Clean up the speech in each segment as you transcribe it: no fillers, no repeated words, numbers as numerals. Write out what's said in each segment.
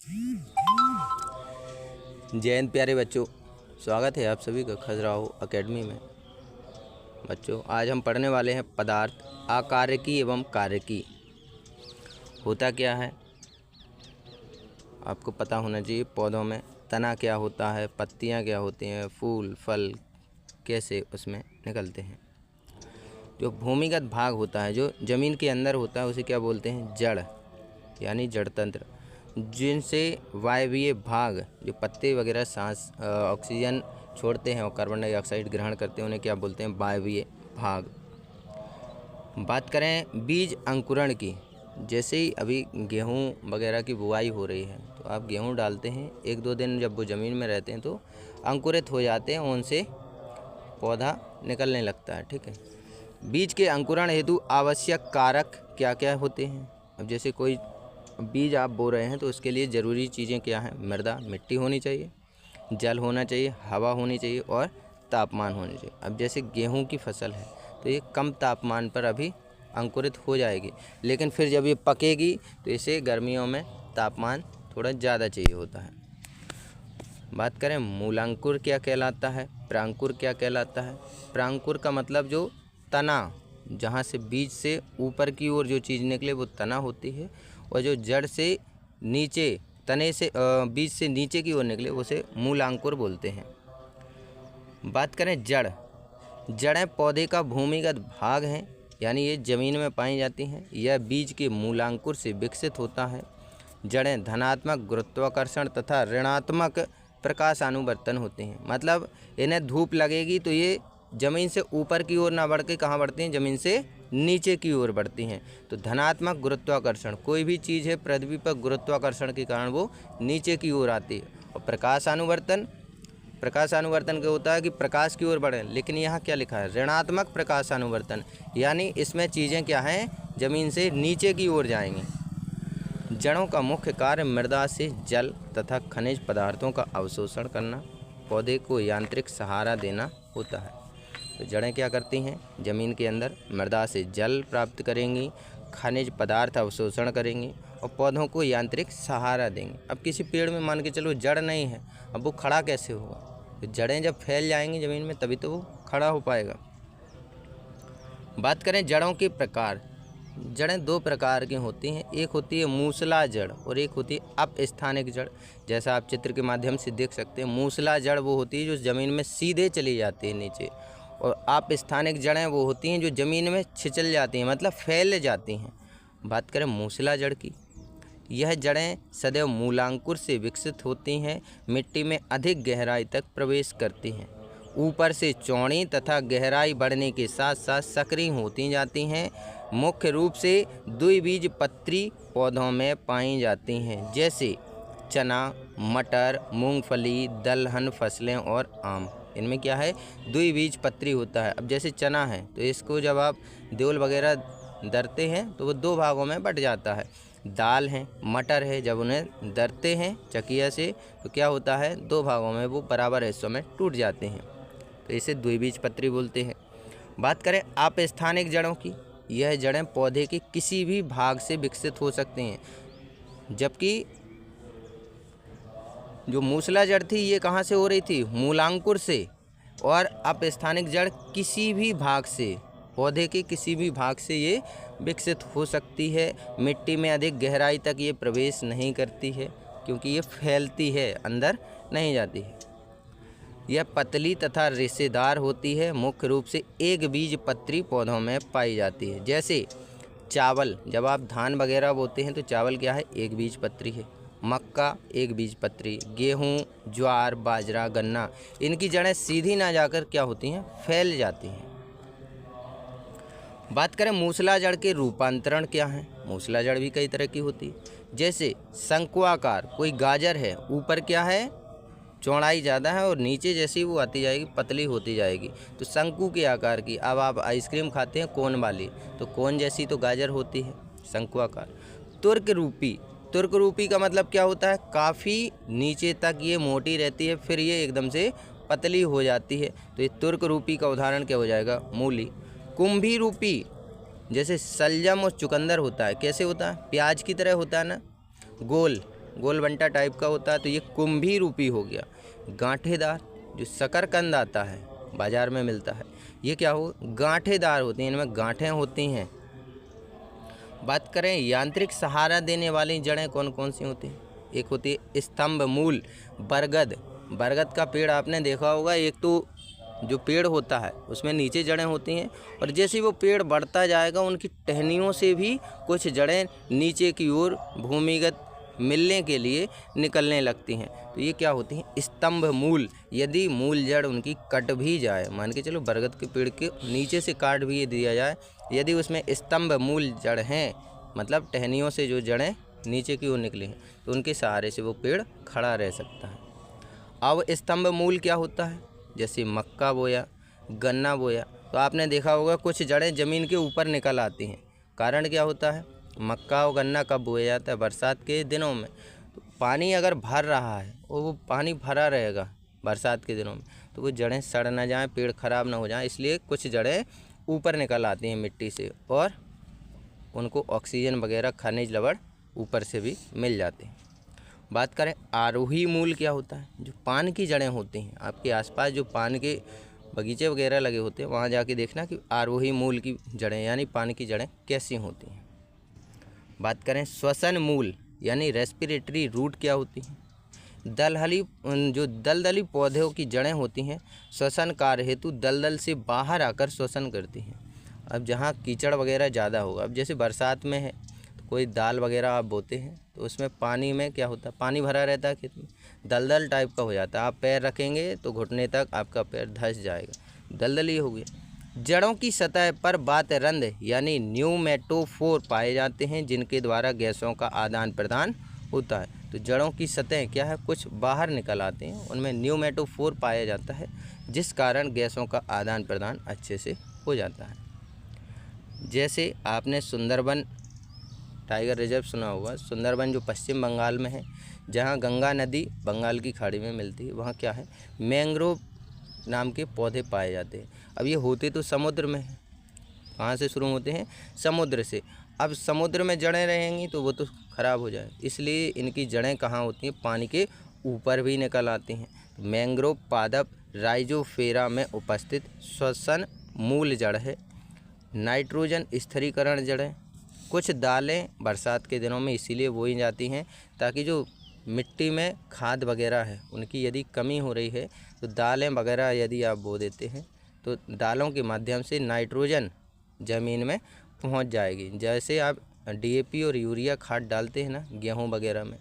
जय हिंद प्यारे बच्चों, स्वागत है आप सभी का खजुराहो एकेडमी में। बच्चों, आज हम पढ़ने वाले हैं पदार्थ आकारिकी एवं कारिकी। होता क्या है आपको पता होना चाहिए। पौधों में तना क्या होता है, पत्तियां क्या होती हैं, फूल फल कैसे उसमें निकलते हैं। जो भूमिगत भाग होता है, जो ज़मीन के अंदर होता है, उसे क्या बोलते हैं? जड़, यानी जड़ तंत्र। जिनसे वायवीय भाग, जो पत्ते वगैरह सांस ऑक्सीजन छोड़ते हैं और कार्बन डाइऑक्साइड ग्रहण करते हैं, उन्हें क्या बोलते हैं? वायवीय भाग। बात करें बीज अंकुरण की, जैसे ही अभी गेहूं वगैरह की बुआई हो रही है तो आप गेहूं डालते हैं, 1-2 दिन जब वो ज़मीन में रहते हैं तो अंकुरित हो जाते हैं, उनसे पौधा निकलने लगता है। ठीक है। बीज के अंकुरण हेतु आवश्यक कारक क्या क्या होते हैं? अब जैसे कोई बीज आप बो रहे हैं तो उसके लिए ज़रूरी चीज़ें क्या हैं? मृदा, मिट्टी होनी चाहिए, जल होना चाहिए, हवा होनी चाहिए और तापमान होनी चाहिए। अब जैसे गेहूं की फसल है तो ये कम तापमान पर अभी अंकुरित हो जाएगी, लेकिन फिर जब ये पकेगी तो इसे गर्मियों में तापमान थोड़ा ज़्यादा चाहिए होता है। बात करें मूलांकुर क्या कहलाता है, प्रांकुर क्या कहलाता है। प्रांकुर का मतलब जो तना, जहाँ से बीज से ऊपर की ओर जो चीज़ निकले वो तना होती है, और जो जड़ से नीचे, तने से बीज से नीचे की ओर निकले उसे मूलांकुर बोलते हैं। बात करें जड़, जड़ें पौधे का भूमिगत भाग हैं, यानी ये ज़मीन में पाई जाती हैं। यह बीज के मूलांकुर से विकसित होता है। जड़ें धनात्मक गुरुत्वाकर्षण तथा ऋणात्मक प्रकाशानुवर्तन होते हैं। मतलब इन्हें धूप लगेगी तो ये ज़मीन से ऊपर की ओर ना बढ़ के कहाँ बढ़ती हैं? ज़मीन से नीचे की ओर बढ़ती हैं। तो धनात्मक गुरुत्वाकर्षण, कोई भी चीज़ है पृथ्वी पर गुरुत्वाकर्षण के कारण वो नीचे की ओर आती है। और प्रकाशानुवर्तन, प्रकाशानुवर्तन क्या होता है कि प्रकाश की ओर बढ़े, लेकिन यहाँ क्या लिखा है? ऋणात्मक प्रकाशानुवर्तन, यानी इसमें चीज़ें क्या हैं? ज़मीन से नीचे की ओर जाएंगी। जड़ों का मुख्य कार्य मृदा से जल तथा खनिज पदार्थों का अवशोषण करना, पौधे को यांत्रिक सहारा देना होता है। तो जड़ें क्या करती हैं? ज़मीन के अंदर मृदा से जल प्राप्त करेंगी, खनिज पदार्थ अवशोषण करेंगी और पौधों को यांत्रिक सहारा देंगे। अब किसी पेड़ में मान के चलो जड़ नहीं है, अब वो खड़ा कैसे होगा? तो जड़ें जब फैल जाएंगी ज़मीन में तभी तो वो खड़ा हो पाएगा। बात करें जड़ों के प्रकार, जड़ें 2 प्रकार की होती हैं। एक होती है मूसला जड़ और एक होती है अपस्थानिक जड़। जैसा आप चित्र के माध्यम से देख सकते हैं, मूसला जड़ वो होती है जो ज़मीन में सीधे चली जाती है नीचे, और अपस्थानिक जड़ें वो होती हैं जो ज़मीन में छिचल जाती हैं, मतलब फैल जाती हैं। बात करें मूसला जड़ की, यह जड़ें सदैव मूलांकुर से विकसित होती हैं, मिट्टी में अधिक गहराई तक प्रवेश करती हैं, ऊपर से चौड़ी तथा गहराई बढ़ने के साथ साथ सक्रिय होती जाती हैं। मुख्य रूप से द्विबीजपत्री पौधों में पाई जाती हैं, जैसे चना, मटर, मूंगफली, दलहन फसलें और आम। इनमें क्या है? द्विबीजपत्री होता है। अब जैसे चना है तो इसको जब आप देवल वगैरह दरते हैं तो वो 2 भागों में बट जाता है। दाल है, मटर है, जब उन्हें दरते हैं चकिया से तो क्या होता है? 2 भागों में वो बराबर हिस्सों में टूट जाते हैं, तो इसे द्विबीजपत्री बोलते हैं। बात करें अपस्थानिक जड़ों की, यह जड़ें पौधे के किसी भी भाग से विकसित हो सकती हैं, जबकि जो मूसला जड़ थी ये कहाँ से हो रही थी? मूलांकुर से। और अपस्थानिक जड़ किसी भी भाग से, पौधे के किसी भी भाग से ये विकसित हो सकती है। मिट्टी में अधिक गहराई तक ये प्रवेश नहीं करती है क्योंकि ये फैलती है, अंदर नहीं जाती है। यह पतली तथा रेशेदार होती है, मुख्य रूप से एक बीजपत्री पौधों में पाई जाती है। जैसे चावल, जब आप धान वगैरह बोते हैं तो चावल क्या है? एक बीजपत्री है। मक्का एक बीजपत्री, गेहूँ, ज्वार, बाजरा, गन्ना, इनकी जड़ें सीधी ना जाकर क्या होती हैं? फैल जाती हैं। बात करें मूसला जड़ के रूपांतरण क्या है? मूसला जड़ भी कई तरह की होती है, जैसे शंक्वाकार, कोई गाजर है, ऊपर क्या है? चौड़ाई ज़्यादा है और नीचे जैसी वो आती जाएगी पतली होती जाएगी, तो शंकु के आकार की। अब आप आइसक्रीम खाते हैं कोन वाली, तो कोन जैसी तो गाजर होती है, शंक्वाकार। तुर्क रूपी, तुर्क रूपी का मतलब क्या होता है? काफ़ी नीचे तक ये मोटी रहती है, फिर ये एकदम से पतली हो जाती है, तो ये तुर्क रूपी का उदाहरण क्या हो जाएगा? मूली। कुंभी रूपी, जैसे सलजम और चुकंदर होता है, कैसे होता है? प्याज की तरह होता है ना, गोल, गोल बंटा टाइप का होता है, तो ये कुंभी रूपी हो गया। गांठेदार, जो शकरकंद आता है बाजार में मिलता है, ये क्या हो, गांठेदार होती हैं, इनमें गांठें होती हैं। बात करें यांत्रिक सहारा देने वाली जड़ें कौन कौन सी होती हैं, एक होती है स्तंभ मूल, बरगद। बरगद का पेड़ आपने देखा होगा, एक तो जो पेड़ होता है उसमें नीचे जड़ें होती हैं, और जैसे वो पेड़ बढ़ता जाएगा उनकी टहनियों से भी कुछ जड़ें नीचे की ओर भूमिगत मिलने के लिए निकलने लगती हैं, तो ये क्या होती हैं, स्तंभ मूल। यदि मूल जड़ उनकी कट भी जाए, मान के चलो बरगद के पेड़ के नीचे से काट भी दिया जाए, यदि उसमें स्तंभ मूल जड़ हैं, मतलब टहनियों से जो जड़ें नीचे की ओर निकली हैं, तो उनके सहारे से वो पेड़ खड़ा रह सकता है। अब स्तंभ मूल क्या होता है, जैसे मक्का बोया, गन्ना बोया, तो आपने देखा होगा कुछ जड़ें ज़मीन के ऊपर निकल आती हैं। कारण क्या होता है, मक्का और गन्ना कब बोया जाता है, बरसात के दिनों में। तो पानी अगर भर रहा है और वो पानी भरा रहेगा बरसात के दिनों में, तो वो जड़ें सड़ ना जाएं, पेड़ खराब ना हो जाएं, इसलिए कुछ जड़ें ऊपर निकल आती हैं मिट्टी से, और उनको ऑक्सीजन वगैरह खनिज लवण ऊपर से भी मिल जाते हैं। बात करें आरोही मूल क्या होता है, जो पान की जड़ें होती हैं, आपके आसपास जो पान के बगीचे वगैरह लगे होते हैं, वहाँ जाके देखना कि आरोही मूल की जड़ें यानी पान की जड़ें कैसी होती हैं। बात करें श्वसन मूल यानी रेस्पिरेटरी रूट क्या होती हैं, दलहली, जो दलदली पौधों की जड़ें होती हैं, श्वसन कार्य हेतु दलदल से बाहर आकर श्वसन करती हैं। अब जहाँ कीचड़ वगैरह ज़्यादा होगा, अब जैसे बरसात में है तो कोई दाल वगैरह आप बोते हैं, तो उसमें पानी में क्या होता है, पानी भरा रहता है खेत में, दलदल टाइप का हो जाता है, आप पैर रखेंगे तो घुटने तक आपका पैर धंस जाएगा, दलदली हो गया। जड़ों की सतह पर बातरंध यानी न्यूमेटोफोर पाए जाते हैं, जिनके द्वारा गैसों का आदान प्रदान होता है। तो जड़ों की सतह क्या है, कुछ बाहर निकल आते हैं, उनमें न्यूमेटोफोर पाया जाता है, जिस कारण गैसों का आदान प्रदान अच्छे से हो जाता है। जैसे आपने सुंदरबन टाइगर रिजर्व सुना होगा, सुंदरबन जो पश्चिम बंगाल में है, जहाँ गंगा नदी बंगाल की खाड़ी में मिलती है, वहाँ क्या है, मैंग्रोव नाम के पौधे पाए जाते हैं। अब ये होते तो समुद्र में है, कहाँ से शुरू होते हैं, समुद्र से। अब समुद्र में जड़ें रहेंगी तो वो तो ख़राब हो जाए, इसलिए इनकी जड़ें कहाँ होती हैं, पानी के ऊपर भी निकल आती हैं। तो मैंग्रोव पादप राइजोफेरा में उपस्थित श्वसन मूल जड़ है। नाइट्रोजन स्थिरीकरण जड़ें, कुछ दालें बरसात के दिनों में इसीलिए बोई जाती हैं ताकि जो मिट्टी में खाद वगैरह है उनकी यदि कमी हो रही है, तो दालें वगैरह यदि आप बो देते हैं तो दालों के माध्यम से नाइट्रोजन ज़मीन में पहुंच जाएगी। जैसे आप डीएपी और यूरिया खाद डालते हैं ना गेहूं वगैरह में,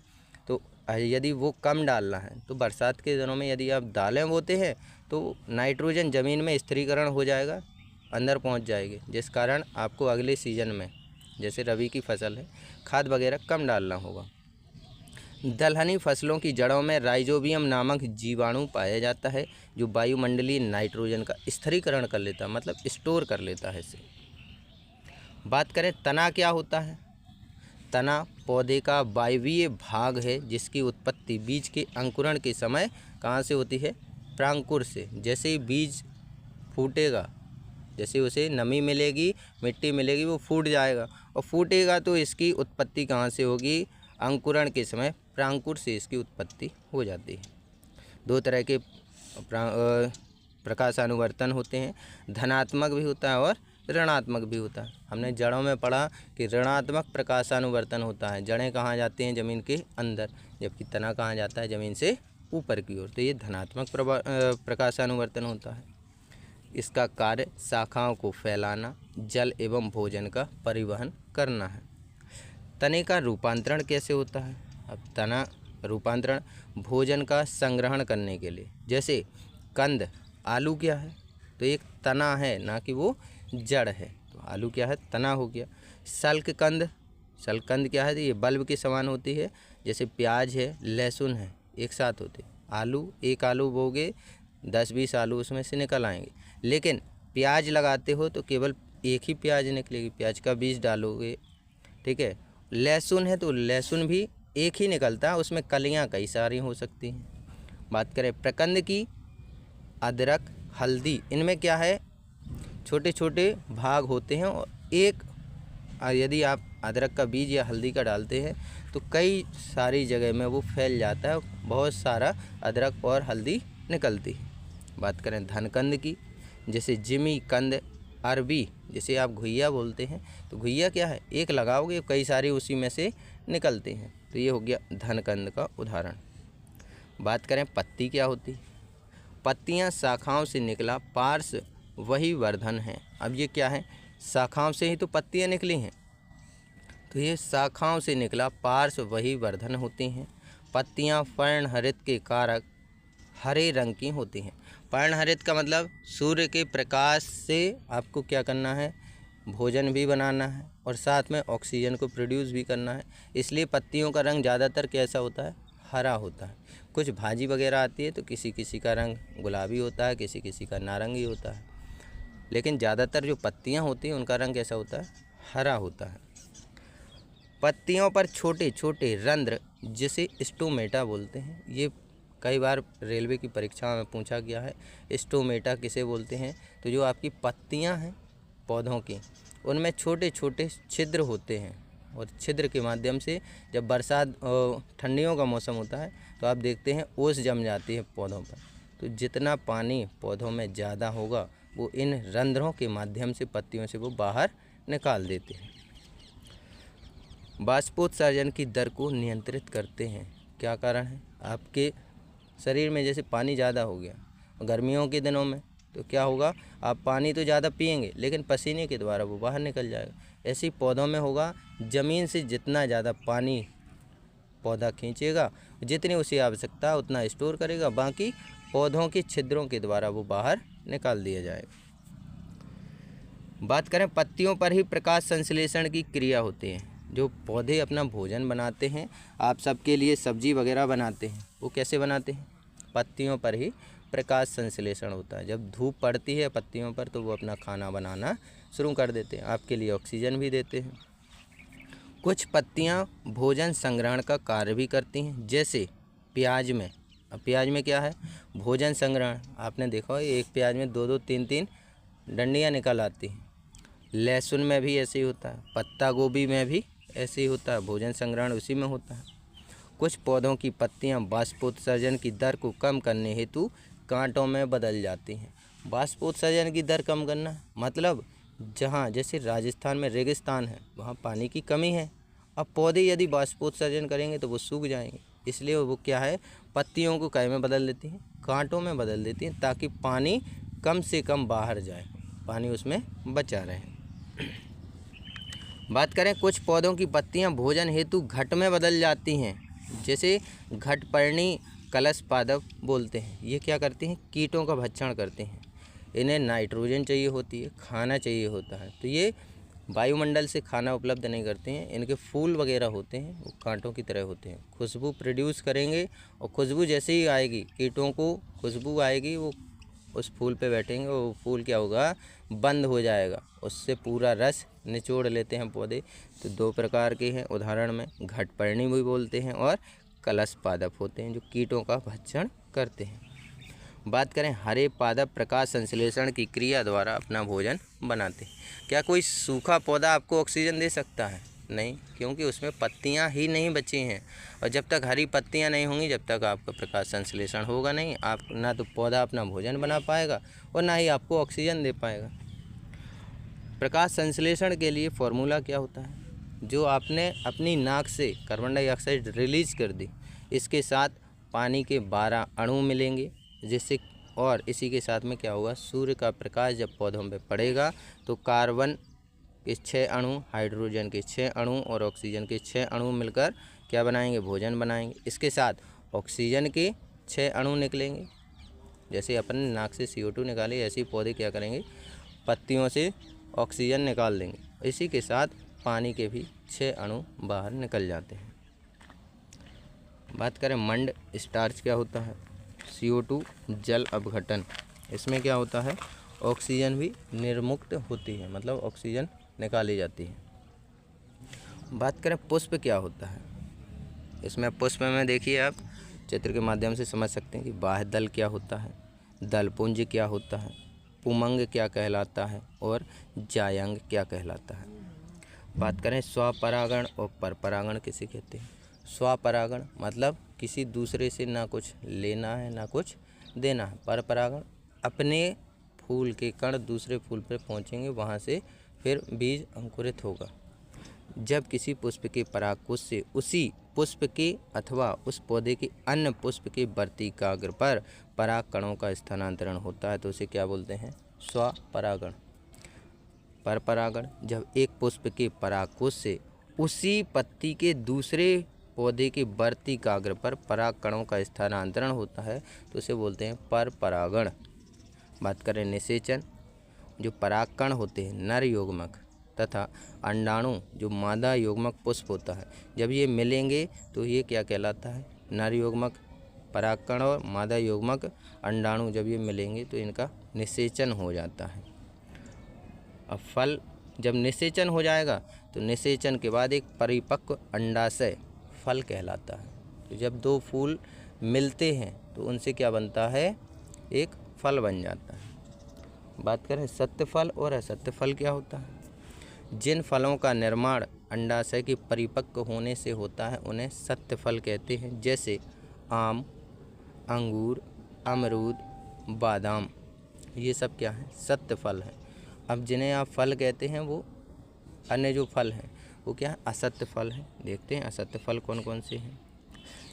तो यदि वो कम डालना है तो बरसात के दिनों में यदि आप दालें बोते हैं तो नाइट्रोजन ज़मीन में स्थिरीकरण हो जाएगा, अंदर पहुंच जाएगी, जिस कारण आपको अगले सीज़न में जैसे रबी की फसल है खाद वगैरह कम डालना होगा। दलहनी फसलों की जड़ों में राइजोबियम नामक जीवाणु पाया जाता है, जो वायुमंडलीय नाइट्रोजन का स्थिरीकरण कर लेता है, मतलब स्टोर कर लेता है इसे। बात करें तना क्या होता है, तना पौधे का वायवीय भाग है, जिसकी उत्पत्ति बीज के अंकुरण के समय कहाँ से होती है, प्रांकुर से। जैसे ही बीज फूटेगा, जैसे उसे नमी मिलेगी, मिट्टी मिलेगी, वो फूट जाएगा, और फूटेगा तो इसकी उत्पत्ति कहाँ से होगी, अंकुरण के समय प्रांकुर से इसकी उत्पत्ति हो जाती है। दो तरह के प्रकाशानुवर्तन होते हैं, धनात्मक भी होता है और ऋणात्मक भी होता है। हमने जड़ों में पढ़ा कि ऋणात्मक प्रकाशानुवर्तन होता है, जड़ें कहाँ जाती हैं, ज़मीन के अंदर, जबकि तना कहाँ जाता है, ज़मीन से ऊपर की ओर। तो ये धनात्मक प्रकाशानुवर्तन होता है। इसका कार्य शाखाओं को फैलाना, जल एवं भोजन का परिवहन करना है। तने का रूपांतरण कैसे होता है, अब तना रूपांतरण भोजन का संग्रहण करने के लिए, जैसे कंद, आलू क्या है, तो एक तना है, ना कि वो जड़ है, तो आलू क्या है, तना हो गया। शल्ककंद, शल्ककंद क्या है, तो ये बल्ब के समान होती है, जैसे प्याज है, लहसुन है, एक साथ होते। आलू, एक आलू बोगे 10-20 आलू उसमें से निकल आएंगे, लेकिन प्याज लगाते हो तो केवल एक ही प्याज निकलेगी, प्याज का बीज डालोगे, ठीक है। लहसुन है तो लहसुन भी एक ही निकलता है, उसमें कलियां कई सारी हो सकती हैं। बात करें प्रकंद की, अदरक, हल्दी, इनमें क्या है, छोटे छोटे भाग होते हैं, और एक यदि आप अदरक का बीज या हल्दी का डालते हैं तो कई सारी जगह में वो फैल जाता है, बहुत सारा अदरक और हल्दी निकलती है। बात करें धनकंद की, जैसे जिमी कंद, अरबी, जैसे आप घुइया बोलते हैं, तो घुइया क्या है, एक लगाओगे कई सारे उसी में से निकलते हैं, तो ये हो गया धनकंद का उदाहरण। बात करें पत्ती क्या होती है, पत्तियां शाखाओं से निकला पार्श्व वही वर्धन है। अब ये क्या है, शाखाओं से ही तो पत्तियां निकली हैं, तो ये शाखाओं से निकला पार्श्व वही वर्धन होती हैं। पत्तियां पर्णहरित के कारक हरे रंग की होती हैं। पर्णहरित का मतलब सूर्य के प्रकाश से आपको क्या करना है, भोजन भी बनाना है और साथ में ऑक्सीजन को प्रोड्यूस भी करना है, इसलिए पत्तियों का रंग ज़्यादातर कैसा होता है, हरा होता है। कुछ भाजी वगैरह आती है तो किसी किसी का रंग गुलाबी होता है, किसी किसी का नारंगी होता है, लेकिन ज़्यादातर जो पत्तियां होती हैं उनका रंग कैसा होता है, हरा होता है। पत्तियों पर छोटे छोटे रंध्र जिसे स्टोमेटा बोलते हैं, ये कई बार रेलवे की परीक्षा में पूछा गया है, स्टोमेटा किसे बोलते हैं, तो जो आपकी पत्तियां हैं पौधों की उनमें छोटे छोटे छिद्र होते हैं, और छिद्र के माध्यम से जब बरसात ठंडियों का मौसम होता है तो आप देखते हैं ओस जम जाती है पौधों पर, तो जितना पानी पौधों में ज़्यादा होगा वो इन रंध्रों के माध्यम से पत्तियों से वो बाहर निकाल देते हैं। बाष्पोत्सर्जन की दर को नियंत्रित करते हैं। क्या कारण है, आपके शरीर में जैसे पानी ज़्यादा हो गया गर्मियों के दिनों में तो क्या होगा, आप पानी तो ज़्यादा पिएंगे लेकिन पसीने के द्वारा वो बाहर निकल जाएगा। ऐसे ही पौधों में होगा, ज़मीन से जितना ज़्यादा पानी पौधा खींचेगा, जितनी उसे आवश्यकता है उतना स्टोर करेगा, बाकी पौधों के छिद्रों के द्वारा वो बाहर निकाल दिया जाएगा। बात करें पत्तियों पर ही प्रकाश संश्लेषण की क्रिया होती है। जो पौधे अपना भोजन बनाते हैं, आप सबके लिए सब्जी वगैरह बनाते हैं, वो कैसे बनाते हैं, पत्तियों पर ही प्रकाश संश्लेषण होता है। जब धूप पड़ती है पत्तियों पर तो वो अपना खाना बनाना शुरू कर देते हैं, आपके लिए ऑक्सीजन भी देते हैं। कुछ पत्तियां भोजन संग्रहण का कार्य भी करती हैं, जैसे प्याज में। अब प्याज में क्या है, भोजन संग्रहण, आपने देखा हो एक प्याज में 2-2 3-3 डंडियाँ निकल आती हैं। लहसुन में भी ऐसे ही होता है, पत्ता गोभी में भी ऐसे ही होता है, भोजन संग्रहण उसी में होता है। कुछ पौधों की पत्तियां बाष्पोत्सर्जन की दर को कम करने हेतु कांटों में बदल जाती हैं। बाष्पोत्सर्जन की दर कम करना मतलब जहाँ जैसे राजस्थान में रेगिस्तान है, वहाँ पानी की कमी है, अब पौधे यदि बाष्पोत्सर्जन करेंगे तो वो सूख जाएंगे, इसलिए वो क्या है, पत्तियों को कै में बदल देती हैं, कांटों में बदल देती हैं, ताकि पानी कम से कम बाहर जाए, पानी उसमें बचा रहे। बात करें कुछ पौधों की पत्तियां भोजन हेतु घट में बदल जाती हैं, जैसे घटपर्णी कलश पादप बोलते हैं। ये क्या करती हैं, कीटों का भक्षण करते हैं, इन्हें नाइट्रोजन चाहिए होती है, खाना चाहिए होता है, तो ये वायुमंडल से खाना उपलब्ध नहीं करते हैं। इनके फूल वगैरह होते हैं वो कांटों की तरह होते हैं, खुशबू प्रोड्यूस करेंगे, और खुशबू जैसे ही आएगी, कीटों को खुशबू आएगी, वो उस फूल पे बैठेंगे, वो फूल क्या होगा, बंद हो जाएगा, उससे पूरा रस निचोड़ लेते हैं पौधे। तो 2 प्रकार के हैं, उदाहरण में घटपर्णी भी बोलते हैं और कलश पादप होते हैं, जो कीटों का भक्षण करते हैं। बात करें हरे पादप प्रकाश संश्लेषण की क्रिया द्वारा अपना भोजन बनाते हैं। क्या कोई सूखा पौधा आपको ऑक्सीजन दे सकता है, नहीं, क्योंकि उसमें पत्तियां ही नहीं बची हैं, और जब तक हरी पत्तियां नहीं होंगी जब तक आपका प्रकाश संश्लेषण होगा नहीं, आप ना तो पौधा अपना भोजन बना पाएगा और ना ही आपको ऑक्सीजन दे पाएगा। प्रकाश संश्लेषण के लिए फॉर्मूला क्या होता है, जो आपने अपनी नाक से कार्बन डाइऑक्साइड रिलीज कर दी, इसके साथ पानी के 12 अणु मिलेंगे, जिससे और इसी के साथ में क्या होगा, सूर्य का प्रकाश जब पौधों पे पड़ेगा तो कार्बन के 6 अणु, हाइड्रोजन के 6 अणु और ऑक्सीजन के 6 अणु मिलकर क्या बनाएंगे, भोजन बनाएंगे। इसके साथ ऑक्सीजन के 6 अणु निकलेंगे, जैसे अपन ने नाक से CO2 निकाली, ऐसे ही पौधे क्या करेंगे, पत्तियों से ऑक्सीजन निकाल देंगे, इसी के साथ पानी के भी 6 अणु बाहर निकल जाते हैं। बात करें मंड स्टार्च क्या होता है, CO2 जल अपघटन, इसमें क्या होता है, ऑक्सीजन भी निर्मुक्त होती है, मतलब ऑक्सीजन निकाली जाती है। बात करें पुष्प क्या होता है, इसमें पुष्प में देखिए आप चित्र के माध्यम से समझ सकते हैं कि बाह्य दल क्या होता है, दलपुंज क्या होता है, पुमंग क्या कहलाता है और जायंग क्या कहलाता है। बात करें स्वपरागण और परपरागण किसे कहते हैं। स्वपरागण मतलब किसी दूसरे से ना कुछ लेना है ना कुछ देना है। परपरागण अपने फूल के कण दूसरे फूल पर पहुंचेंगे, वहां से फिर बीज अंकुरित होगा। जब किसी पुष्प के परागकोश से उसी पुष्प के अथवा उस पौधे के अन्य पुष्प के वर्तिकाग्र पर पराग कणों का स्थानांतरण होता है तो उसे क्या बोलते हैं, स्वपरागण। परपरागण जब एक पुष्प के परागकोश से उसी पत्ती के दूसरे पौधे के वर्तिकाग्र पर पराग कणों का स्थानांतरण होता है तो उसे बोलते हैं परपरागण। बात करें निषेचन, जो परागकण होते हैं नर युग्मक तथा अंडाणु जो मादा युग्मक पुष्प होता है, जब ये मिलेंगे तो ये क्या कहलाता है, नर युग्मक परागकण और मादा युग्मक अंडाणु जब ये मिलेंगे तो इनका निषेचन हो जाता है। अब फल जब निषेचन हो जाएगा तो निषेचन के बाद एक परिपक्व अंडाशय फल कहलाता है। तो जब दो फूल मिलते हैं तो उनसे क्या बनता है, एक फल बन जाता है। बात करें सत्य फल और असत्य फल क्या होता है। जिन फलों का निर्माण अंडाशय के परिपक्व होने से होता है उन्हें सत्य फल कहते हैं, जैसे आम, अंगूर, अमरूद, बादाम, ये सब क्या है, सत्य फल हैं। अब जिन्हें आप फल कहते हैं वो अन्य जो फल हैं वो क्या है, असत्य फल हैं। देखते हैं असत्य फल कौन कौन से हैं।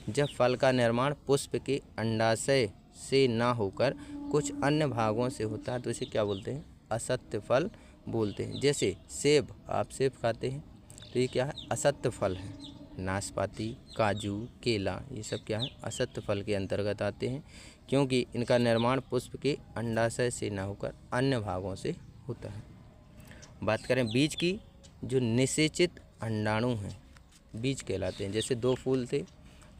जब फल का निर्माण पुष्प के अंडाशय से ना होकर कुछ अन्य भागों से होता है तो इसे क्या बोलते हैं, असत्य फल बोलते हैं। जैसे सेब, आप सेब खाते हैं तो ये क्या है, असत्य फल है। नाशपाती, काजू, केला, ये सब क्या है, असत्य फल के अंतर्गत आते हैं, क्योंकि इनका निर्माण पुष्प के अंडाशय से ना होकर अन्य भागों से होता है। बात करें बीज की, जो निषेचित अंडाणु हैं बीज कहलाते हैं। जैसे दो फूल थे,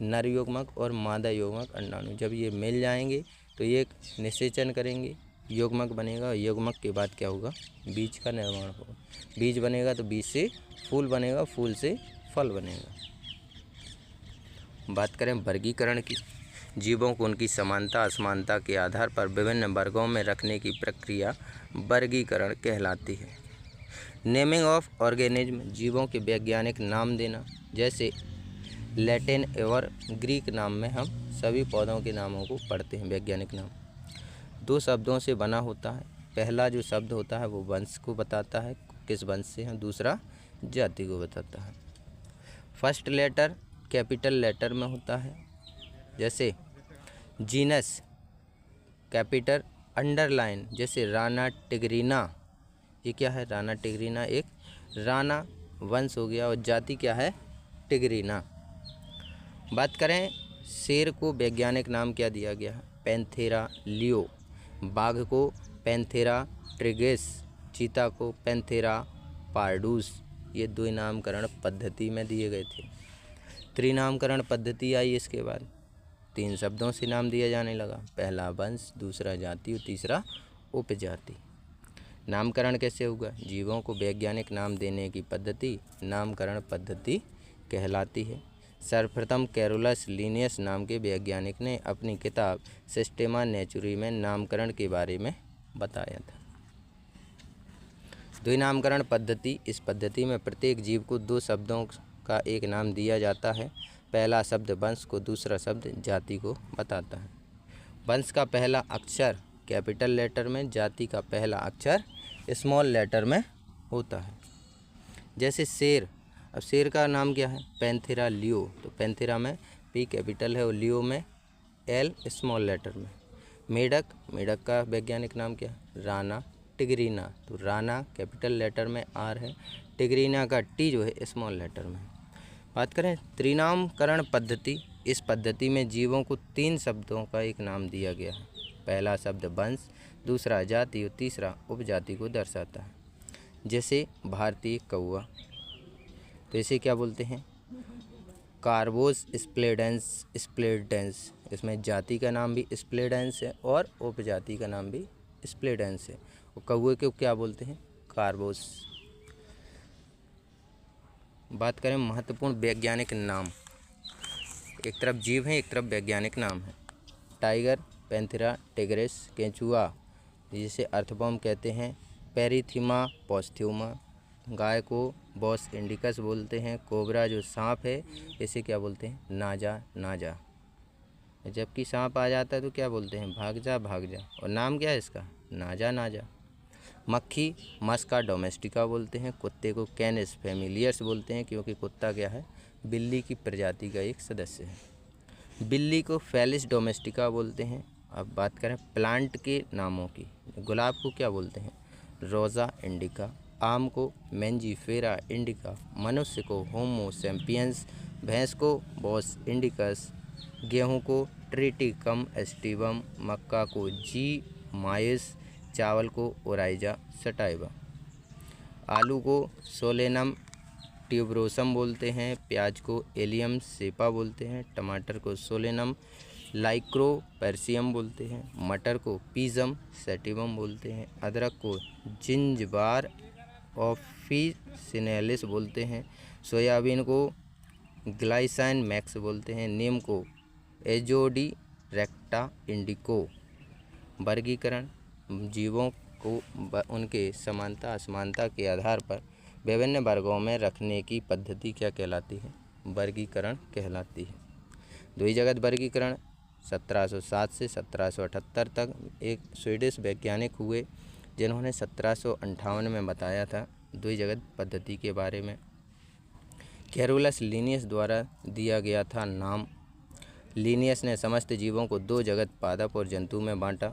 नर युग्मक और मादा युग्मक अंडाणु, जब ये मिल जाएंगे तो ये निषेचन करेंगे, युग्मक बनेगा, युग्मक के बाद क्या होगा, बीज का निर्माण होगा। बीज बनेगा तो बीज से फूल बनेगा, फूल से फल बनेगा। बात करें वर्गीकरण की, जीवों को उनकी समानता असमानता के आधार पर विभिन्न वर्गों में रखने की प्रक्रिया वर्गीकरण कहलाती है। नेमिंग ऑफ ऑर्गेनिज्म, जीवों के वैज्ञानिक नाम देना। जैसे लैटिन और ग्रीक नाम में हम सभी पौधों के नामों को पढ़ते हैं। वैज्ञानिक नाम दो शब्दों से बना होता है। पहला जो शब्द होता है वो वंश को बताता है, किस वंश से है, दूसरा जाति को बताता है। फर्स्ट लेटर कैपिटल लेटर में होता है, जैसे जीनस कैपिटल अंडरलाइन, जैसे राना टिग्रीना, ये क्या है, राना टिग्रीना एक राना वंश हो गया, और जाति क्या है, टिग्रीना। बात करें शेर को वैज्ञानिक नाम क्या दिया गया है, पैंथेरा लियो। बाघ को पैंथेरा ट्रिगेस, चीता को पैंथेरा पार्डूस। ये दो नामकरण पद्धति में दिए गए थे। त्रिनामकरण पद्धति आई इसके बाद, तीन शब्दों से नाम दिया जाने लगा, पहला वंश, दूसरा जाति और तीसरा उपजाति। नामकरण कैसे होगा, जीवों को वैज्ञानिक नाम देने की पद्धति नामकरण पद्धति कहलाती है। सर्वप्रथम कैरोलस लिनियस नाम के वैज्ञानिक ने अपनी किताब सिस्टेमा नेचुरी में नामकरण के बारे में बताया था। द्विनामकरण पद्धति, इस पद्धति में प्रत्येक जीव को दो शब्दों का एक नाम दिया जाता है। पहला शब्द वंश को, दूसरा शब्द जाति को बताता है। वंश का पहला अक्षर कैपिटल लेटर में, जाति का पहला अक्षर स्मॉल लेटर में होता है। जैसे शेर, अब शेर का नाम क्या है, पैंथेरा लियो, तो पैंथेरा में पी कैपिटल है और लियो में एल स्मॉल लेटर में। मेढक, मेढक का वैज्ञानिक नाम क्या है, राना टिग्रीना, तो राना कैपिटल लेटर में आर है, टिग्रीना का टी जो है स्मॉल लेटर में। बात करें त्रिनामकरण पद्धति, इस पद्धति में जीवों को तीन शब्दों का एक नाम दिया गया है। पहला शब्द वंश, दूसरा जाति और तीसरा उपजाति को दर्शाता है। जैसे भारतीय कौवा, तो इसे क्या बोलते हैं, कार्बोस स्प्लेडेंस स्प्लेडेंस, इसमें जाति का नाम भी स्प्लेडेंस है और उपजाति का नाम भी स्प्लेडेंस है। और कौवे को क्या बोलते हैं, कार्बोस। बात करें महत्वपूर्ण वैज्ञानिक नाम, एक तरफ जीव है एक तरफ वैज्ञानिक नाम है। टाइगर, पैंथेरा टिग्रिस, केंचुआ जिसे अर्थवर्म कहते हैं, पेरिथीमा पोस्ट्यूमा, गाय को बॉस इंडिकस बोलते हैं। कोबरा जो सांप है इसे क्या बोलते हैं? नाजा नाजा। जबकि सांप आ जाता है तो क्या बोलते हैं? भाग जा भाग जा। और नाम क्या है इसका? नाजा नाजा। मक्खी मस्का डोमेस्टिका बोलते हैं। कुत्ते को कैनिस फैमिलियर्स बोलते हैं, क्योंकि कुत्ता क्या है? बिल्ली की प्रजाति का एक सदस्य है। बिल्ली को फेलिस डोमेस्टिका बोलते हैं। अब बात करें प्लांट के नामों की। गुलाब को क्या बोलते हैं? रोज़ा इंडिका। आम को मैंजीफेरा इंडिका। मनुष्य को होमो सैपियंस। भैंस को बॉस इंडिकस। गेहूं को ट्रिटिकम एस्टिवम। मक्का को जी माइस। चावल को ओराइजा सटाइवा। आलू को सोलेनम ट्यूबरोसम बोलते हैं। प्याज को एलियम सेपा बोलते हैं। टमाटर को सोलेनम लाइक्रोपर्सियम बोलते हैं। मटर को पीजम सेटिवम बोलते हैं। अदरक को जिंजबार ऑफिसिनेलिस बोलते हैं। सोयाबीन को ग्लाइसाइन मैक्स बोलते हैं। नीम को एजोडी रेक्टा इंडिको। वर्गीकरण जीवों को उनके समानता असमानता के आधार पर विभिन्न वर्गों में रखने की पद्धति क्या कहलाती है? वर्गीकरण कहलाती है। द्विजगत वर्गीकरण 1707 से 1778 तक एक स्वीडिश वैज्ञानिक हुए जिन्होंने 1758 में बताया था द्विजगत पद्धति के बारे में। कैरोलस लिनियस द्वारा दिया गया था नाम। लिनियस ने समस्त जीवों को 2 जगत पादप और जंतु में बांटा।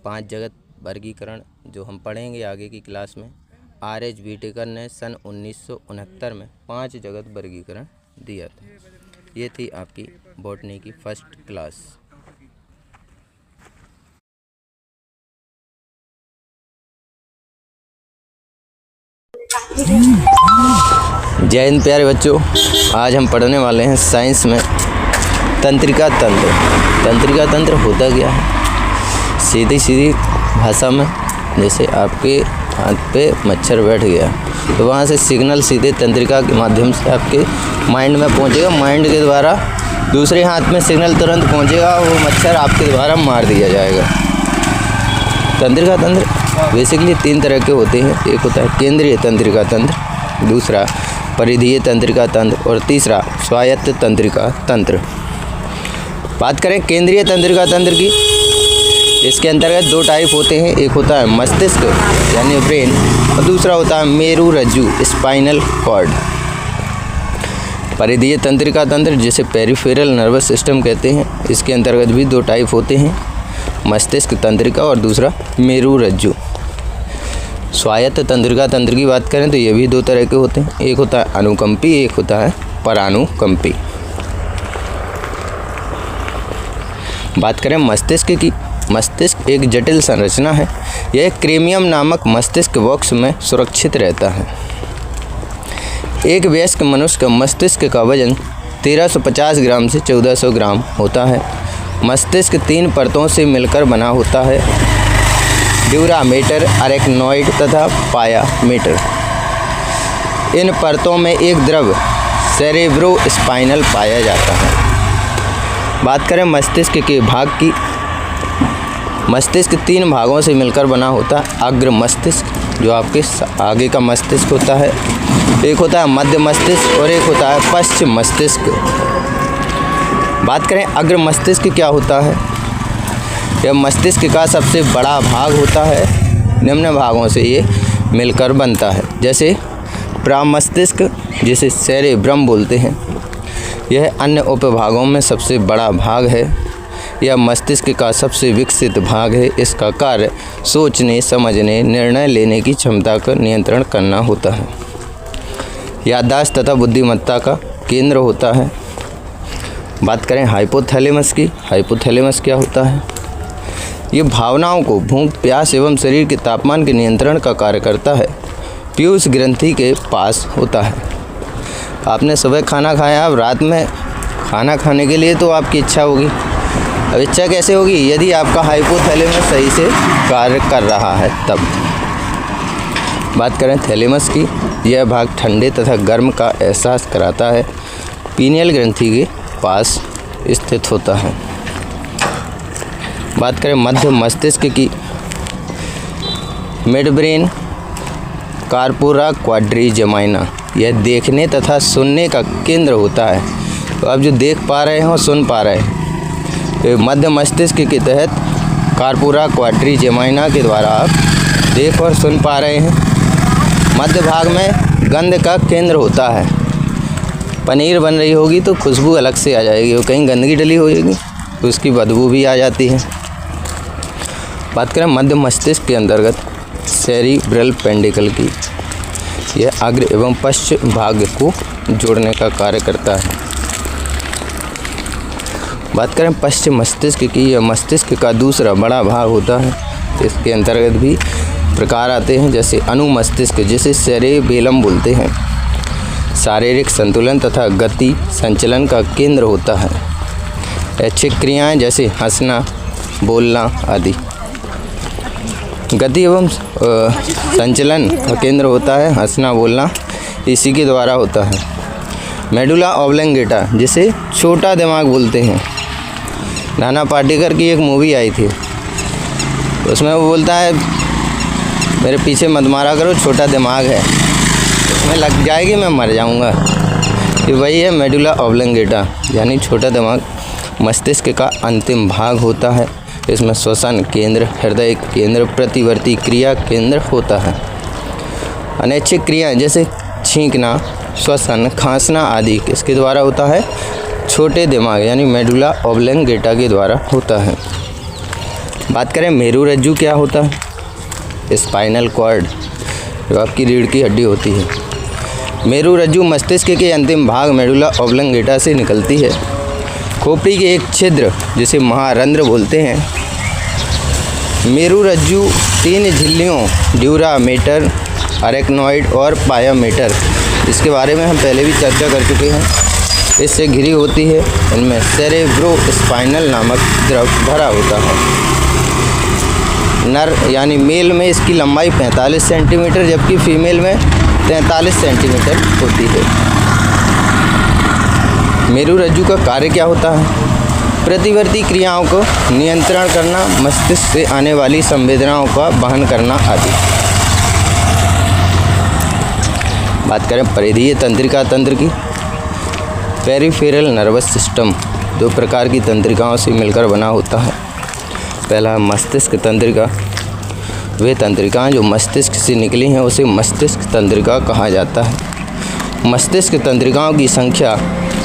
5 जगत वर्गीकरण जो हम पढ़ेंगे आगे की क्लास में। R.H. व्हिटेकर ने सन 1969 में 5 जगत वर्गीकरण दिया था। ये थी आपकी बॉटनी की फर्स्ट क्लास। जय हिंद प्यारे बच्चों, आज हम पढ़ने वाले हैं साइंस में तंत्रिका तंत्र। तंत्रिका तंत्र होता क्या है? सीधी भाषा में जैसे आपके हाथ पे मच्छर बैठ गया तो वहाँ से सिग्नल सीधे तंत्रिका के माध्यम से आपके माइंड में पहुँचेगा। माइंड के द्वारा दूसरे हाथ में सिग्नल तुरंत पहुँचेगा, वो मच्छर आपके द्वारा मार दिया जाएगा। तंत्रिका तंत्र बेसिकली 3 तरह के होते हैं। एक होता है केंद्रीय तंत्रिका तंत्र, दूसरा परिधीय तंत्रिका तंत्र और तीसरा स्वायत्त तंत्रिका तंत्र। बात करें केंद्रीय तंत्रिका तंत्र की, इसके अंतर्गत 2 टाइप होते हैं। एक होता है मस्तिष्क यानी ब्रेन और दूसरा होता है मेरु रज्जु स्पाइनल कॉर्ड। परिधीय तंत्रिका तंत्र जिसे पेरिफेरल नर्वस सिस्टम कहते हैं, इसके अंतर्गत भी 2 टाइप होते हैं, मस्तिष्क तंत्रिका और दूसरा मेरु रज्जु। स्वायत्त तंत्रिका तंत्र की बात करें तो ये भी 2 तरह के होते हैं। एक होता है अनुकंपी, एक होता है परानुकंपी। बात करें मस्तिष्क की, मस्तिष्क एक जटिल संरचना है। यह क्रेमियम नामक मस्तिष्क बॉक्स में सुरक्षित रहता है। एक वयस्क मनुष्य का मस्तिष्क का वजन 1350 ग्राम से 1400 ग्राम होता है। मस्तिष्क 3 परतों से मिलकर बना होता है, ड्यूरामेटर, अरेक्नॉइड तथा पायामेटर। इन परतों में एक द्रव सेरेब्रोस्पाइनल पाया जाता है। बात करें मस्तिष्क के भाग की, मस्तिष्क 3 भागों से मिलकर बना होता है। अग्र मस्तिष्क जो आपके आगे का मस्तिष्क होता है, एक होता है मध्य मस्तिष्क और एक होता है पश्चिम मस्तिष्क। बात करें अग्र मस्तिष्क क्या होता है? यह मस्तिष्क का सबसे बड़ा भाग होता है। निम्न भागों से ये मिलकर बनता है, जैसे प्रामस्तिष्क जिसे सेरेब्रम बोलते हैं। यह अन्य उपभागों में सबसे बड़ा भाग है। यह मस्तिष्क का सबसे विकसित भाग है। इसका कार्य सोचने, समझने, निर्णय लेने की क्षमता का नियंत्रण करना होता है। याददाश्त तथा बुद्धिमत्ता का केंद्र होता है। बात करें हाइपोथैलेमस की, हाइपोथैलेमस क्या होता है? ये भावनाओं को, भूख, प्यास एवं शरीर के तापमान के नियंत्रण का कार्य करता है। पीयूष ग्रंथि के पास होता है। आपने सुबह खाना खाया, अब रात में खाना खाने के लिए तो आपकी इच्छा होगी। अब इच्छा कैसे होगी? यदि आपका हाइपोथैलेमस सही से कार्य कर रहा है तब। बात करें थैलेमस की, यह भाग ठंडे तथा गर्म का एहसास कराता है। पीनियल ग्रंथि के पास स्थित होता है। बात करें मध्य मस्तिष्क की, मिड ब्रेन कार्पोरा क्वाड्रिजेमिना, यह देखने तथा सुनने का केंद्र होता है। तो आप जो देख पा रहे हैं और सुन पा रहे हैं, तो मध्य मस्तिष्क के तहत कार्पोरा क्वाड्रिजेमिना के द्वारा आप देख और सुन पा रहे हैं। मध्य भाग में गंध का केंद्र होता है। पनीर बन रही होगी तो खुशबू अलग से आ जाएगी, और कहीं गंदगी डली होगी तो उसकी बदबू भी आ जाती है। बात करें मध्य मस्तिष्क के अंतर्गत सेरिब्रल पेंडिकल की, यह अग्र एवं पश्चिम भाग को जोड़ने का कार्य करता है। बात करें पश्चिम मस्तिष्क की, यह मस्तिष्क का दूसरा बड़ा भाग होता है। इसके अंतर्गत भी प्रकार आते हैं, जैसे अनुमस्तिष्क, जिसे सेरेबेलम बोलते हैं, शारीरिक संतुलन तथा गति संचलन का केंद्र होता है। ऐच्छिक क्रियाएं जैसे हंसना, बोलना आदि। गति एवं संचलन का केंद्र होता है हंसना, बोलना, इसी के द्वारा होता है। मेडुला ऑब्लंगेटा, जिसे छोटा दिमाग बोलते हैं। नाना पाटेकर की एक मूवी आई थी, उसमें वो बोलता है मेरे पीछे मत मारा करो, छोटा दिमाग है, उसमें लग जाएगी मैं मर जाऊंगा। ये वही है मेडुला ऑब्लंगेटा, यानी छोटा दिमाग। मस्तिष्क का अंतिम भाग होता है। इसमें श्वसन केंद्र, हृदय केंद्र, प्रतिवर्ती क्रिया केंद्र होता है। अनैच्छिक क्रियाएं जैसे छींकना, श्वसन, खांसना आदि किसके द्वारा होता है? छोटे दिमाग यानी मेडुला ऑब्लंगेटा के द्वारा होता है। बात करें मेरुरज्जु क्या होता है? स्पाइनल कॉर्ड, जो आपकी रीढ़ की हड्डी होती है। मेरुरज्जु मस्तिष्क के अंतिम भाग मेडुला ऑब्लंगेटा से निकलती है। खोपड़ी के एक छिद्र जिसे महारंध्र बोलते हैं। मेरुरज्जु 3 झिल्लियों ड्यूरामेटर, अरेक्नॉइड और पायामेटर, इसके बारे में हम पहले भी चर्चा कर चुके हैं, इससे घिरी होती है। इनमें सेरेब्रोस्पाइनल नामक द्रव भरा होता है। नर यानी मेल में इसकी लंबाई 45 सेंटीमीटर, जबकि फीमेल में 43 सेंटीमीटर होती है। मेरुरज्जु का कार्य क्या होता है? प्रतिवर्ती क्रियाओं को नियंत्रण करना, मस्तिष्क से आने वाली संवेदनाओं का वहन करना आदि। बात करें परिधीय तंत्रिका तंत्र की। पेरिफेरल नर्वस सिस्टम 2 प्रकार की तंत्रिकाओं से मिलकर बना होता है। पहला मस्तिष्क तंत्रिका। वे तंत्रिकाएं जो मस्तिष्क से निकली हैं उसे मस्तिष्क तंत्रिका कहा जाता है। मस्तिष्क तंत्रिकाओं की संख्या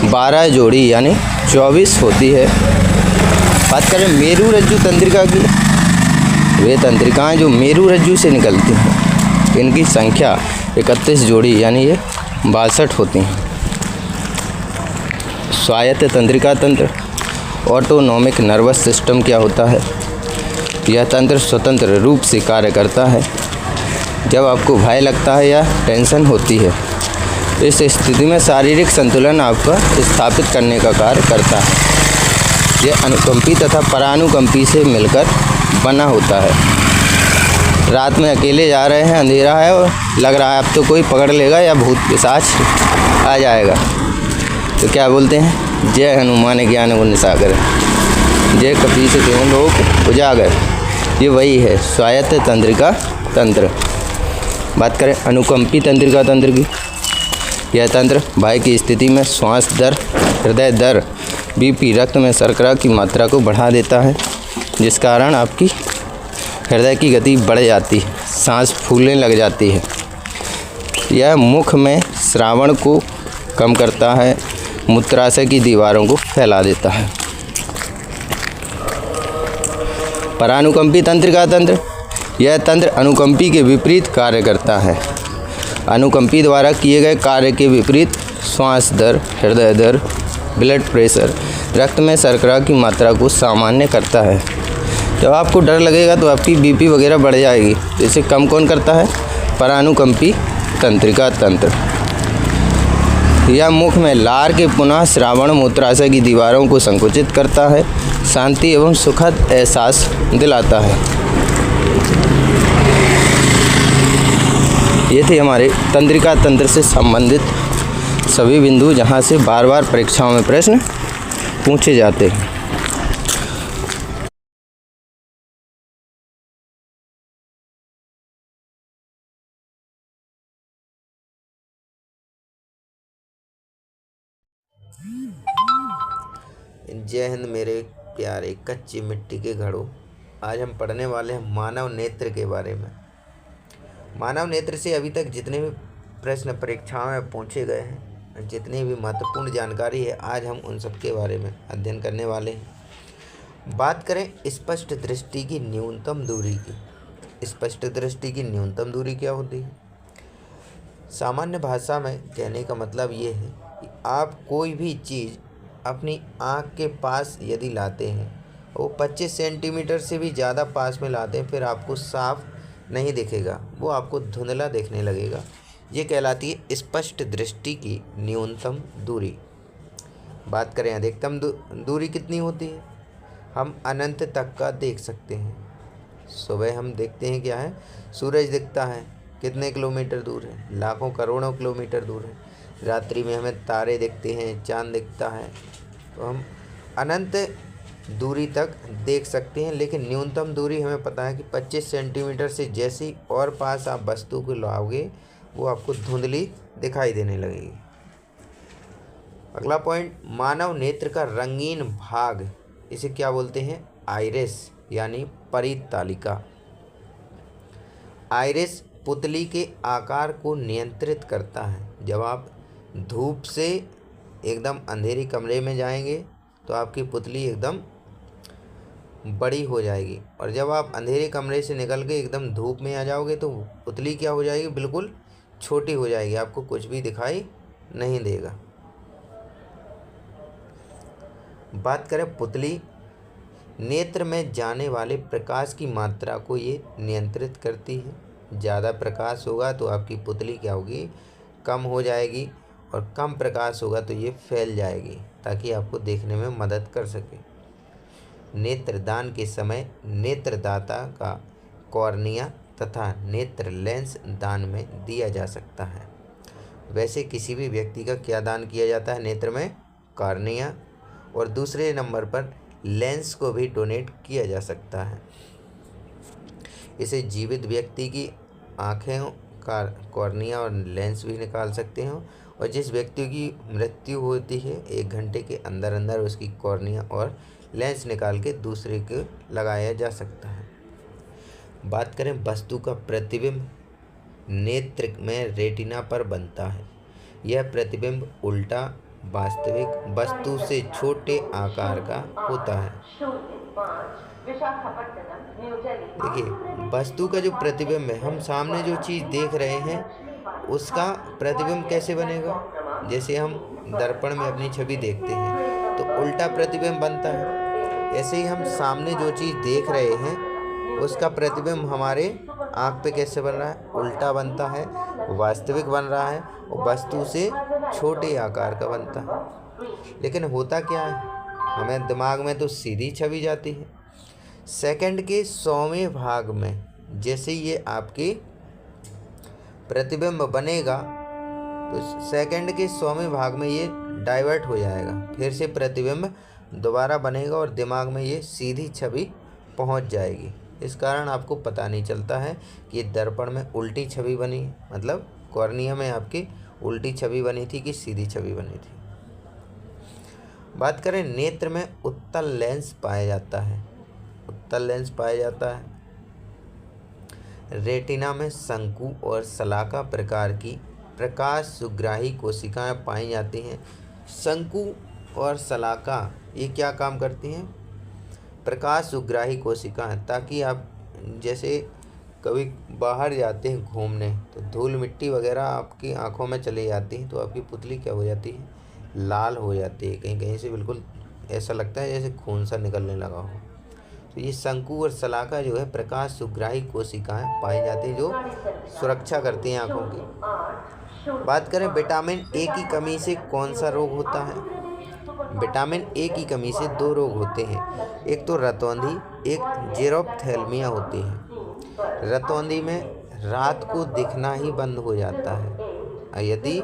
12 जोड़ी यानी 24 होती है। बात करें मेरुरज्जु तंत्रिका की। वे तंत्रिकाएं जो मेरुरज्जु से निकलती हैं, इनकी संख्या 31 जोड़ी यानी ये 62 होती हैं। स्वायत्त तंत्रिका तंत्र। ऑटोनोमिक नर्वस सिस्टम क्या होता है? यह तंत्र स्वतंत्र रूप से कार्य करता है जब आपको भय लगता है या टेंशन होती है। इस स्थिति में शारीरिक संतुलन आपका स्थापित करने का कार्य करता है। यह अनुकंपी तथा परानुकंपी से मिलकर बना होता है। रात में अकेले जा रहे हैं, अंधेरा है और लग रहा है अब तो कोई पकड़ लेगा या भूत पिशाच आ जाएगा, तो क्या बोलते हैं? जय हनुमान ज्ञान गुण सागर, जय कपीस तिहुँ लोक उजागर। ये वही है स्वायत्त तंत्रिका तंत्र। बात करें अनुकंपी तंत्रिका तंत्र की। यह तंत्र भय की स्थिति में श्वास दर, हृदय दर, बीपी, रक्त में शर्करा की मात्रा को बढ़ा देता है, जिस कारण आपकी हृदय की गति बढ़ जाती है, सांस फूलने लग जाती है। यह मुख में श्रावण को कम करता है, मूत्राशय की दीवारों को फैला देता है। परानुकंपी तंत्रिका तंत्र। यह तंत्र अनुकंपी के विपरीत कार्य करता है। अनुकंपी द्वारा किए गए कार्य के विपरीत श्वास दर, हृदय दर, ब्लड प्रेशर, रक्त में शर्करा की मात्रा को सामान्य करता है। जब आपको डर लगेगा तो आपकी बीपी वगैरह बढ़ जाएगी। इसे कम कौन करता है? परानुकंपी तंत्रिका तंत्र। यह मुख में लार के पुनः श्रावण मूत्राशय की दीवारों को संकुचित करता है, शांति एवं सुखद एहसास दिलाता है। ये थे हमारे तंत्रिका तंत्र से संबंधित सभी बिंदु, जहाँ से बार बार परीक्षाओं में प्रश्न पूछे जाते हैं। जय हिंद मेरे प्यारे कच्ची मिट्टी के घड़ों। आज हम पढ़ने वाले हैं मानव नेत्र के बारे में। मानव नेत्र से अभी तक जितने भी प्रश्न परीक्षाओं में पूछे गए हैं, जितनी भी महत्वपूर्ण जानकारी है, आज हम उन सब के बारे में अध्ययन करने वाले हैं। बात करें स्पष्ट दृष्टि की न्यूनतम दूरी की। स्पष्ट दृष्टि की न्यूनतम दूरी क्या होती है? सामान्य भाषा में कहने का मतलब ये है कि आप कोई भी चीज़ अपनी आँख के पास यदि लाते हैं, वो 25 सेंटीमीटर से भी ज़्यादा पास में लाते हैं, फिर आपको साफ नहीं दिखेगा, वो आपको धुंधला देखने लगेगा। ये कहलाती है स्पष्ट दृष्टि की न्यूनतम दूरी। बात करें अधिकतम दूरी कितनी होती है? हम अनंत तक का देख सकते हैं। सुबह हम देखते हैं क्या है, सूरज दिखता है, कितने किलोमीटर दूर है? लाखों करोड़ों किलोमीटर दूर है। रात्रि में हमें तारे दिखते हैं, चांद दिखता है, तो हम अनंत दूरी तक देख सकते हैं। लेकिन न्यूनतम दूरी हमें पता है कि 25 सेंटीमीटर से जैसी और पास आप वस्तु को लाओगे, वो आपको धुंधली दिखाई देने लगेगी। अगला पॉइंट, मानव नेत्र का रंगीन भाग, इसे क्या बोलते हैं? आइरिस यानी परितालिका। आइरिस पुतली के आकार को नियंत्रित करता है। जब आप धूप से एकदम अंधेरे कमरे में जाएंगे तो आपकी पुतली एकदम बड़ी हो जाएगी, और जब आप अंधेरे कमरे से निकल के एकदम धूप में आ जाओगे तो पुतली क्या हो जाएगी? बिल्कुल छोटी हो जाएगी, आपको कुछ भी दिखाई नहीं देगा। बात करें पुतली नेत्र में जाने वाले प्रकाश की मात्रा को ये नियंत्रित करती है। ज़्यादा प्रकाश होगा तो आपकी पुतली क्या होगी? कम हो जाएगी, और कम प्रकाश होगा तो ये फैल जाएगी, ताकि आपको देखने में मदद कर सके। नेत्रदान के समय नेत्रदाता का कॉर्निया तथा नेत्र लेंस दान में दिया जा सकता है। वैसे किसी भी व्यक्ति का क्या दान किया जाता है नेत्र में? कॉर्निया, और दूसरे नंबर पर लेंस को भी डोनेट किया जा सकता है। इसे जीवित व्यक्ति की आँखें का कॉर्निया और लेंस भी निकाल सकते हैं, और जिस व्यक्ति की मृत्यु होती है 1 घंटे के अंदर अंदर उसकी कॉर्निया और लेंस निकाल के दूसरे को लगाया जा सकता है। बात करें वस्तु का प्रतिबिंब नेत्र में रेटिना पर बनता है। यह प्रतिबिंब उल्टा वास्तविक वस्तु से छोटे आकार का होता है। देखिए, वस्तु का जो प्रतिबिंब है, हम सामने जो चीज़ देख रहे हैं उसका प्रतिबिंब कैसे बनेगा? जैसे हम दर्पण में अपनी छवि देखते हैं तो उल्टा प्रतिबिंब बनता है। ऐसे ही हम सामने जो चीज़ देख रहे हैं उसका प्रतिबिंब हमारे आँख पे कैसे बन रहा है? उल्टा बनता है, वास्तविक बन रहा है, और वस्तु से छोटे आकार का बनता है। लेकिन होता क्या है, हमें दिमाग में तो सीधी छवि जाती है। सेकंड के 100वें भाग में जैसे ये आपके प्रतिबिंब बनेगा तो सेकंड के 100वें भाग में ये डाइवर्ट हो जाएगा, फिर से प्रतिबिंब दोबारा बनेगा और दिमाग में ये सीधी छवि पहुंच जाएगी। इस कारण आपको पता नहीं चलता है कि दर्पण में उल्टी छवि बनी, मतलब कॉर्निया में आपकी उल्टी छवि बनी थी कि सीधी छवि बनी थी। बात करें नेत्र में उत्तल लेंस पाया जाता है। उत्तल लेंस पाया जाता है। रेटिना में शंकु और शलाका प्रकार की प्रकाश सुग्राही कोशिकाएं पाई जाती हैं। शंकु और शलाका ये क्या काम करती हैं? प्रकाश सुग्राही कोशिकाएं, ताकि आप जैसे कभी बाहर जाते हैं घूमने तो धूल मिट्टी वगैरह आपकी आंखों में चली जाती है, तो आपकी पुतली क्या हो जाती है? लाल हो जाती है, कहीं कहीं से बिल्कुल ऐसा लगता है जैसे खून सा निकलने लगा हो। तो ये शंकु और शलाका जो है प्रकाश सुग्राही कोशिकाएं पाई जाती हैं जो सुरक्षा करती हैं आँखों की। बात करें विटामिन ए की कमी से कौन सा रोग होता है? विटामिन ए की कमी से 2 रोग होते हैं, एक तो रतौंधी, एक जेरोप्थेल्मिया होती है। रतौंधी में रात को दिखना ही बंद हो जाता है। यदि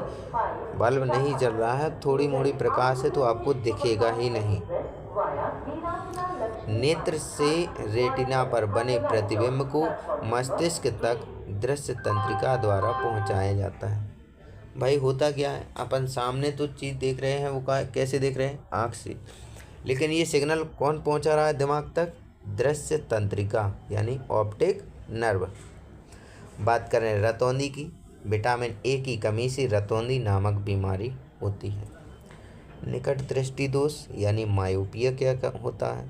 बल्ब नहीं जल रहा है, थोड़ी मोड़ी प्रकाश है, तो आपको दिखेगा ही नहीं। नेत्र से रेटिना पर बने प्रतिबिंब को मस्तिष्क तक दृश्य तंत्रिका द्वारा पहुंचाया जाता है। भाई होता क्या है, अपन सामने तो चीज़ देख रहे हैं, वो कैसे देख रहे हैं, आँख से, लेकिन ये सिग्नल कौन पहुंचा रहा है दिमाग तक, दृश्य तंत्रिका यानी ऑप्टिक नर्व। बात करें रतौंधी की, विटामिन ए की कमी से रतौंधी नामक बीमारी होती है। निकट दृष्टि दोष यानी मायोपिया क्या होता है।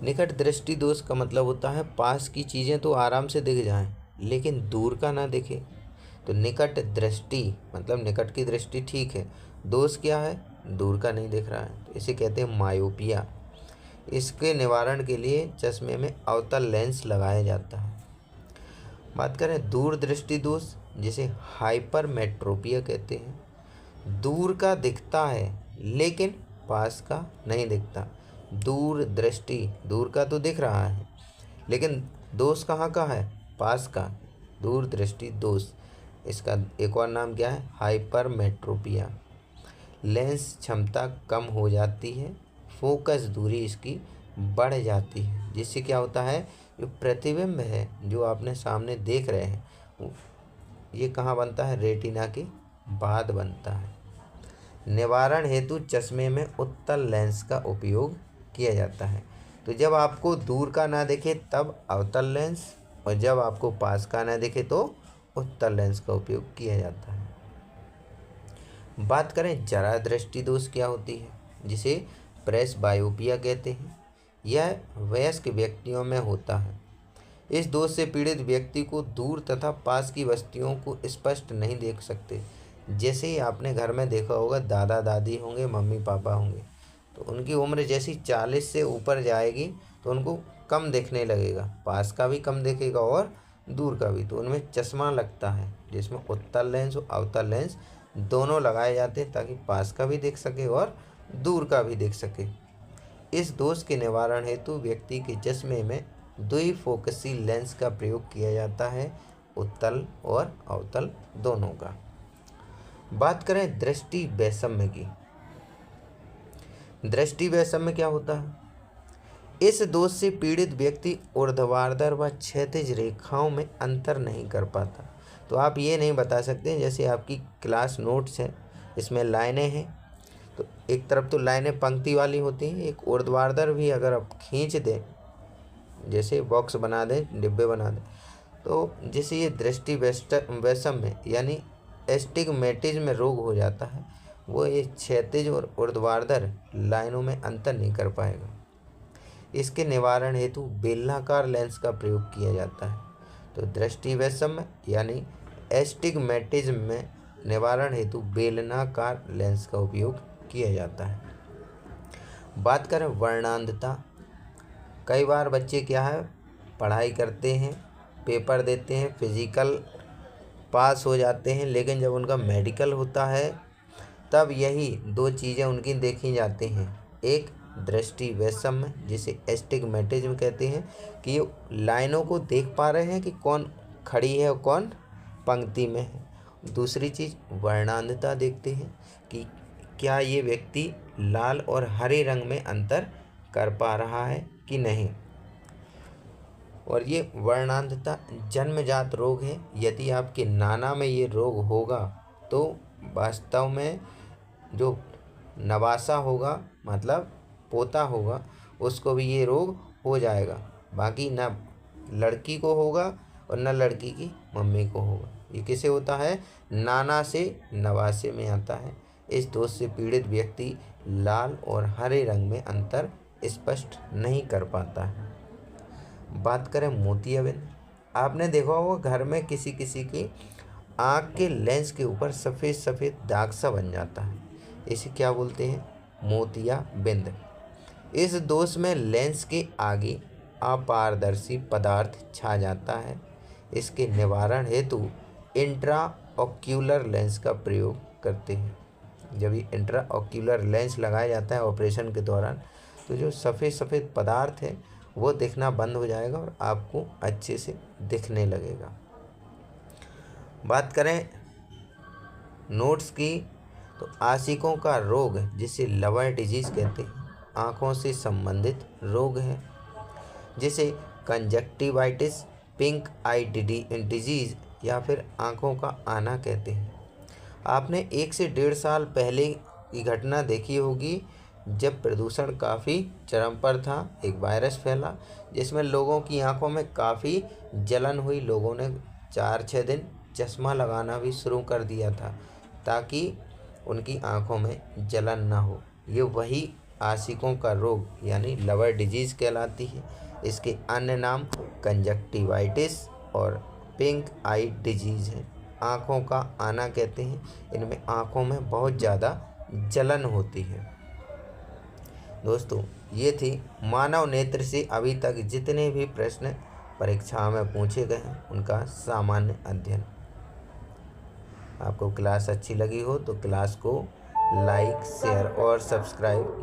निकट दृष्टि दोष का मतलब होता है पास की चीज़ें तो आराम से दिख जाएं लेकिन दूर का ना दिखे, तो निकट दृष्टि मतलब निकट की दृष्टि ठीक है, दोष क्या है, दूर का नहीं दिख रहा है, तो इसे कहते हैं मायोपिया। इसके निवारण के लिए चश्मे में अवतल लेंस लगाया जाता है। बात करें दूर दृष्टि दोष, जिसे हाइपरमेट्रोपिया कहते हैं। दूर का दिखता है लेकिन पास का नहीं दिखता। दूर दृष्टि, दूर का तो दिख रहा है लेकिन दोष कहाँ का है, पास का, दूर दृष्टि दोष। इसका एक और नाम क्या है, हाइपरमेट्रोपिया। लेंस क्षमता कम हो जाती है, फोकस दूरी इसकी बढ़ जाती है, जिससे क्या होता है, जो प्रतिबिंब है जो आपने सामने देख रहे हैं ये कहाँ बनता है, रेटिना के बाद बनता है। निवारण हेतु चश्मे में उत्तल लेंस का उपयोग किया जाता है। तो जब आपको दूर का ना दिखे तब अवतल लेंस, और जब आपको पास का ना दिखे तो उत्तल लेंस का उपयोग किया जाता है। बात करें जरा दृष्टि दोष क्या होती है, जिसे प्रेस बायोपिया कहते हैं। यह वयस्क व्यक्तियों में होता है। इस दोष से पीड़ित व्यक्ति को दूर तथा पास की वस्तुओं को स्पष्ट नहीं देख सकते। जैसे ही आपने घर में देखा होगा, दादा दादी होंगे, मम्मी पापा होंगे, तो उनकी उम्र जैसी 40 से ऊपर जाएगी तो उनको कम दिखने लगेगा, पास का भी कम दिखेगा और दूर का भी। तो उनमें चश्मा लगता है जिसमें उत्तल लेंस और अवतल लेंस दोनों लगाए जाते हैं ताकि पास का भी देख सके और दूर का भी देख सके। इस दोष के निवारण हेतु व्यक्ति के चश्मे में द्विफोकसी लेंस का प्रयोग किया जाता है, उत्तल और अवतल दोनों का। बात करें दृष्टि वैषम्य की। दृष्टि वैषम्य क्या होता है, इस दोष से पीड़ित व्यक्ति ऊर्ध्वाधर व क्षैतिज रेखाओं में अंतर नहीं कर पाता। तो आप ये नहीं बता सकते, जैसे आपकी क्लास नोट्स है, इसमें लाइनें हैं, तो एक तरफ तो लाइनें पंक्ति वाली होती हैं, एक ऊर्ध्वाधर भी अगर आप खींच दें, जैसे बॉक्स बना दें, डिब्बे बना दें, तो जैसे ये दृष्टि वैषम्य यानी एस्टिग्मेटिज्म रोग हो जाता है, वो ये क्षैतिज और ऊर्ध्वाधर लाइनों में अंतर नहीं कर पाएगा। इसके निवारण हेतु बेलनाकार लेंस का प्रयोग किया जाता है। तो दृष्टि वैषम्य यानी एस्टिग्मेटिज्म में निवारण हेतु बेलनाकार लेंस का उपयोग किया जाता है। बात करें वर्णांधता। कई बार बच्चे क्या है, पढ़ाई करते हैं, पेपर देते हैं, फिजिकल पास हो जाते हैं, लेकिन जब उनका मेडिकल होता है तब यही दो चीज़ें उनकी देखी जाती हैं। एक दृष्टि वैषम्य जिसे एस्टिग्मेटिज्म कहते हैं, कि ये लाइनों को देख पा रहे हैं कि कौन खड़ी है और कौन पंक्ति में है। दूसरी चीज़ वर्णांधता देखते हैं कि क्या ये व्यक्ति लाल और हरे रंग में अंतर कर पा रहा है कि नहीं। और ये वर्णांधता जन्मजात रोग है। यदि आपके नाना में ये रोग होगा तो वास्तव में जो नवासा होगा, मतलब पोता होगा, उसको भी ये रोग हो जाएगा। बाकी ना लड़की को होगा और ना लड़की की मम्मी को होगा। ये किसे होता है, नाना से नवासे में आता है। इस दोष से पीड़ित व्यक्ति लाल और हरे रंग में अंतर स्पष्ट नहीं कर पाता है। बात करें मोतियाबिंद। आपने देखा होगा घर में किसी किसी की आँख के लेंस के ऊपर सफ़ेद सफ़ेद दाग सा बन जाता है, इसे क्या बोलते हैं, मोतियाबिंद। इस दोष में लेंस के आगे अपारदर्शी पदार्थ छा जाता है। इसके निवारण हेतु इंट्राऑक्यूलर लेंस का प्रयोग करते हैं। जब ये इंट्राऑक्यूलर लेंस लगाया जाता है ऑपरेशन के दौरान, तो जो सफ़ेद सफ़ेद पदार्थ है वो दिखना बंद हो जाएगा और आपको अच्छे से दिखने लगेगा। बात करें नोट्स की, तो आशिकों का रोग जिसे लवर डिजीज़ कहते हैं, आँखों से संबंधित रोग है। जिसे कंजक्टिवाइटिस, पिंक आई डिजीज़, या फिर आँखों का आना कहते हैं। आपने 1 से 1.5 साल पहले की घटना देखी होगी जब प्रदूषण काफ़ी चरम पर था। एक वायरस फैला जिसमें लोगों की आंखों में काफ़ी जलन हुई। लोगों ने 4-6 दिन चश्मा लगाना भी शुरू कर दिया था ताकि उनकी आंखों में जलन ना हो। ये वही आशिकों का रोग यानी लवर डिजीज़ कहलाती है। इसके अन्य नाम कंजक्टिवाइटिस और पिंक आई डिजीज़ है। आँखों का आना कहते हैं। इनमें आँखों में बहुत ज़्यादा जलन होती है। दोस्तों, ये थी मानव नेत्र से अभी तक जितने भी प्रश्न परीक्षा में पूछे गए हैं उनका सामान्य अध्ययन। आपको क्लास अच्छी लगी हो तो क्लास को लाइक, शेयर और सब्सक्राइब